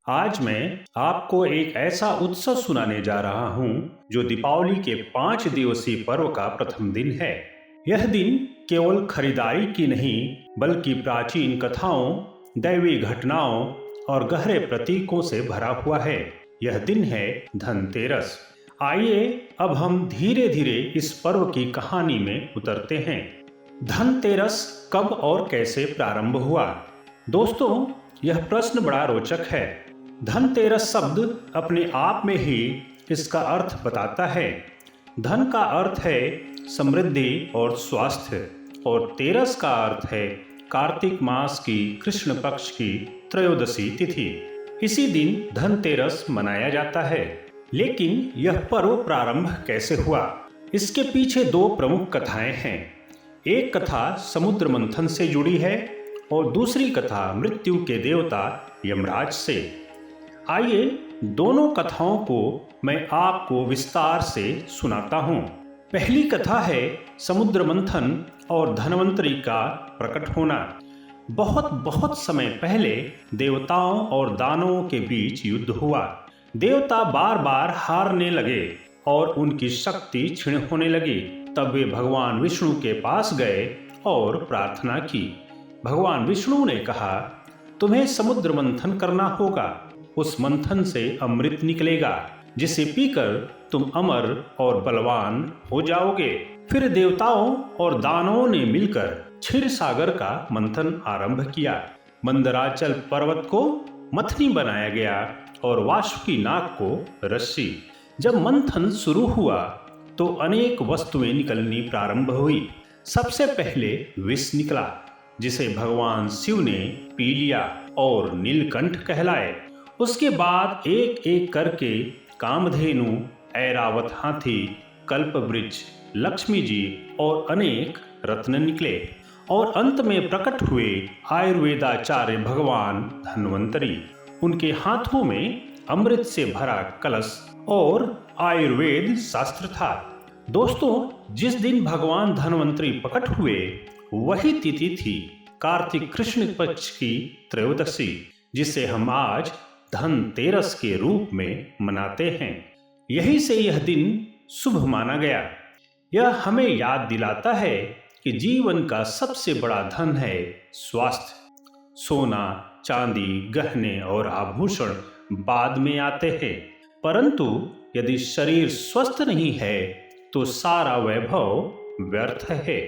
आज मैं आपको एक ऐसा उत्सव सुनाने जा रहा हूँ जो दीपावली के 5 दिवसीय पर्व का प्रथम दिन है। यह दिन केवल खरीदारी की नहीं बल्कि प्राचीन कथाओं, दैवी घटनाओं और गहरे प्रतीकों से भरा हुआ है। यह दिन है धनतेरस। आइए अब हम धीरे धीरे इस पर्व की कहानी में उतरते हैं। धनतेरस कब और कैसे प्रारंभ हुआ? दोस्तों, यह प्रश्न बड़ा रोचक है। धनतेरस शब्द अपने आप में ही इसका अर्थ बताता है। धन का अर्थ है समृद्धि और स्वास्थ्य और तेरस का अर्थ है कार्तिक मास की कृष्ण पक्ष की त्रयोदशी तिथि। इसी दिन धनतेरस मनाया जाता है। लेकिन यह पर्व प्रारंभ कैसे हुआ? इसके पीछे दो प्रमुख कथाएं हैं। एक कथा समुद्र मंथन से जुड़ी है और दूसरी कथा मृत्यु के देवता यमराज से। आइए दोनों कथाओं को मैं आपको विस्तार से सुनाता हूँ। पहली कथा है समुद्र मंथन और धनवंतरी का प्रकट होना। बहुत समय पहले देवताओं और दानवों के बीच युद्ध हुआ। देवता बार बार हारने लगे और उनकी शक्ति क्षीण होने लगी। तब वे भगवान विष्णु के पास गए और प्रार्थना की। भगवान विष्णु ने कहा, तुम्हें समुद्र मंथन करना होगा। उस मंथन से अमृत निकलेगा जिसे पीकर तुम अमर और बलवान हो जाओगे। फिर देवताओं और दानवों ने मिलकर क्षीर सागर का मंथन आरंभ किया। मंदराचल पर्वत को मथनी बनाया गया और वासुकी नाग को रस्सी। जब मंथन शुरू हुआ तो अनेक वस्तुएं निकलनी प्रारंभ हुई। सबसे पहले विष निकला जिसे भगवान शिव ने पी लिया और नीलकंठ कहलाए। उसके बाद एक एक करके कामधेनु, ऐरावत हाथी, कल्पवृक्ष, लक्ष्मी जी और अनेक रत्न निकले और अंत में प्रकट हुए आयुर्वेदाचार्य भगवान धन्वंतरी। उनके हाथों में अमृत से भरा कलश और आयुर्वेद शास्त्र था। दोस्तों, जिस दिन भगवान धन्वंतरी प्रकट हुए वही तिथि थी कार्तिक कृष्ण पक्ष की त्रयोदशी, जिसे हम आज धनतेरस के रूप में मनाते हैं। यही से यह दिन शुभ माना गया। यह हमें याद दिलाता है कि जीवन का सबसे बड़ा धन है स्वास्थ्य। सोना, चांदी, गहने और आभूषण बाद में आते हैं, परंतु यदि शरीर स्वस्थ नहीं है तो सारा वैभव व्यर्थ है।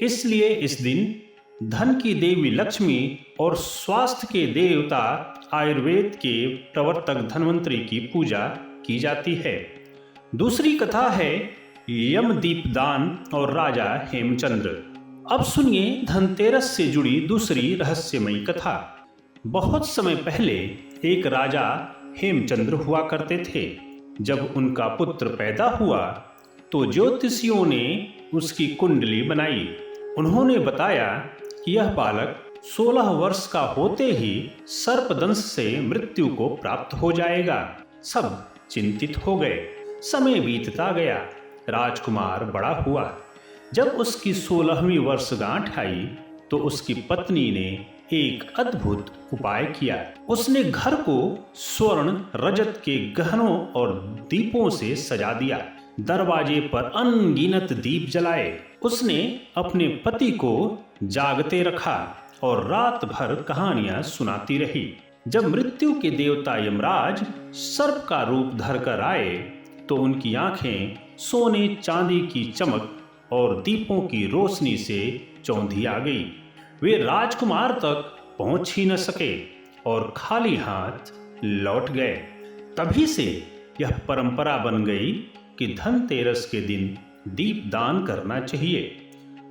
इसलिए इस दिन धन की देवी लक्ष्मी और स्वास्थ्य के देवता आयुर्वेद के प्रवर्तक धन्वंतरी की पूजा की जाती है। दूसरी कथा है यमदीपदान और राजा हेमचंद्र। अब सुनिए धनतेरस से जुड़ी दूसरी रहस्यमयी कथा। बहुत समय पहले एक राजा हेमचंद्र हुआ करते थे। जब उनका पुत्र पैदा हुआ तो ज्योतिषियों ने उसकी कुंडली बनाई। उन्होंने बताया कि यह बालक 16 वर्ष का होते ही सर्पदंश से मृत्यु को प्राप्त हो जाएगा। सब चिंतित हो गए। समय बीतता गया। राजकुमार बड़ा हुआ। जब उसकी 16वीं वर्षगांठ आई तो उसकी पत्नी ने एक अद्भुत उपाय किया। उसने घर को स्वर्ण रजत के गहनों और दीपों से सजा दिया। दरवाजे पर अनगिनत दीप जलाए। उसने अपने पति को जागते रखा और रात भर कहानियां सुनाती रही। जब मृत्यु के देवता यमराज सर्प का रूप धरकर आए तो उनकी आंखें सोने चांदी की चमक और दीपों की रोशनी से चौंधी आ गई। वे राजकुमार तक पहुंच ही न सके और खाली हाथ लौट गए। तभी से यह परंपरा बन गई कि धनतेरस के दिन दीप दान करना चाहिए।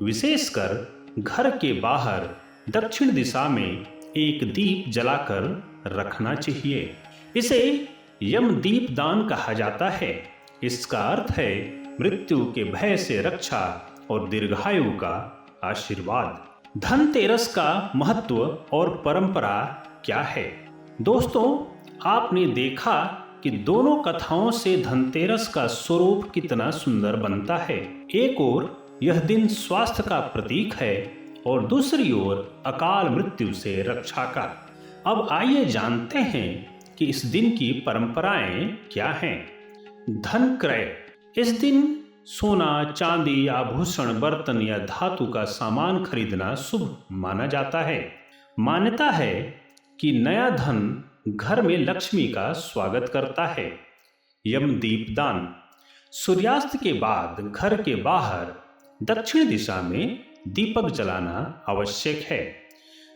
विशेषकर घर के बाहर दक्षिण दिशा में एक दीप जलाकर रखना चाहिए। इसे यमदीप दान कहा जाता है। इसका अर्थ है मृत्यु के भय से रक्षा और दीर्घायु का आशीर्वाद। धनतेरस का महत्व और परंपरा क्या है? दोस्तों, आपने देखा कि दोनों कथाओं से धनतेरस का स्वरूप कितना सुंदर बनता है। एक ओर यह दिन स्वास्थ्य का प्रतीक है और दूसरी ओर अकाल मृत्यु से रक्षा का। अब आइए जानते हैं कि इस दिन की परंपराएं क्या हैं। धन क्रय। इस दिन सोना, चांदी, आभूषण, बर्तन या धातु का सामान खरीदना शुभ माना जाता है। मान्यता है कि नया धन घर में लक्ष्मी का स्वागत करता है। यमदीप दान। सूर्यास्त के बाद घर के बाहर दक्षिण दिशा में दीपक जलाना आवश्यक है।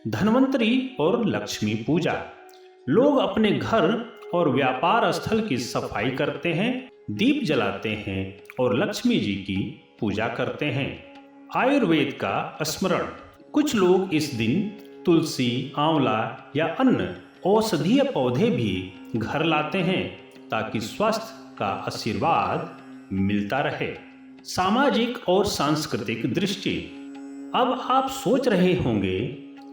धन्वंतरी और लक्ष्मी पूजा। लोग अपने घर और व्यापार स्थल की सफाई करते हैं, दीप जलाते हैं और लक्ष्मी जी की पूजा करते हैं। आयुर्वेद का स्मरण। कुछ लोग इस दिन तुलसी, आंवला या अन्य औषधीय पौधे भी घर लाते हैं ताकि स्वास्थ्य का आशीर्वाद मिलता रहे। सामाजिक और सांस्कृतिक दृष्टि। अब आप सोच रहे होंगे,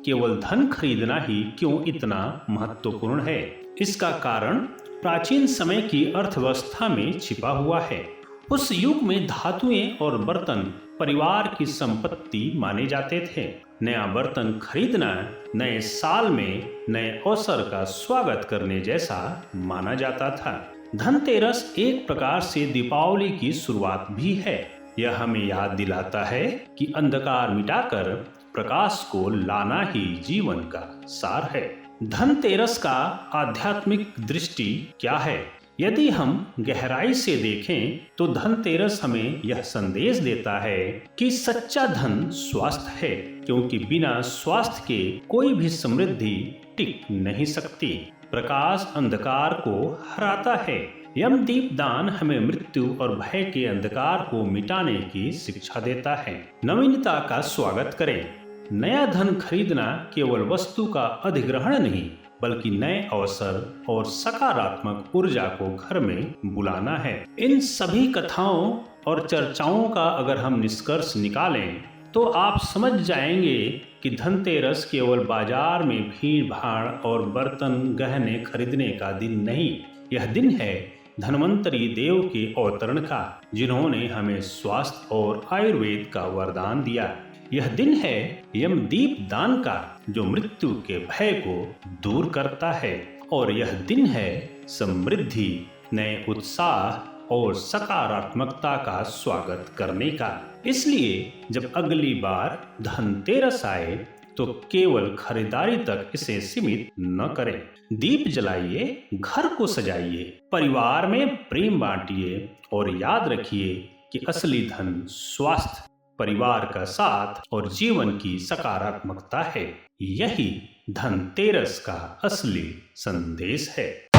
केवल धन खरीदना ही क्यों इतना महत्वपूर्ण है? इसका कारण प्राचीन समय की अर्थव्यवस्था में छिपा हुआ है। उस युग में धातुएं और बर्तन परिवार की संपत्ति माने जाते थे। नया बर्तन खरीदना नए साल में नए अवसर का स्वागत करने जैसा माना जाता था। धनतेरस एक प्रकार से दीपावली की शुरुआत भी है। यह हमें याद दिलाता है कि अंधकार मिटाकर प्रकाश को लाना ही जीवन का सार है। धनतेरस का आध्यात्मिक दृष्टि क्या है? यदि हम गहराई से देखें तो धनतेरस हमें यह संदेश देता है कि सच्चा धन स्वास्थ्य है, क्योंकि बिना स्वास्थ्य के कोई भी समृद्धि टिक नहीं सकती। प्रकाश अंधकार को हराता है। यमदीप दान हमें मृत्यु और भय के अंधकार को मिटाने की शिक्षा देता है। नवीनता का स्वागत करें। नया धन खरीदना केवल वस्तु का अधिग्रहण नहीं, बल्कि नए अवसर और सकारात्मक ऊर्जा को घर में बुलाना है। इन सभी कथाओं और चर्चाओं का अगर हम निष्कर्ष निकालें तो आप समझ जाएंगे कि धनतेरस केवल बाजार में भीड़ भाड़ और बर्तन गहने खरीदने का दिन नहीं, यह दिन है धन्वंतरी देव के अवतरण का, जिन्होंने हमें स्वास्थ्य और आयुर्वेद का वरदान दिया। यह दिन है यमदीप दान का, जो मृत्यु के भय को दूर करता है, और यह दिन है समृद्धि, नए उत्साह और सकारात्मकता का स्वागत करने का। इसलिए जब अगली बार धनतेरस आए तो केवल खरीदारी तक इसे सीमित न करें। दीप जलाइए, घर को सजाइए, परिवार में प्रेम बांटिए और याद रखिए कि असली धन स्वास्थ्य, परिवार का साथ और जीवन की सकारात्मकता है। यही धनतेरस का असली संदेश है।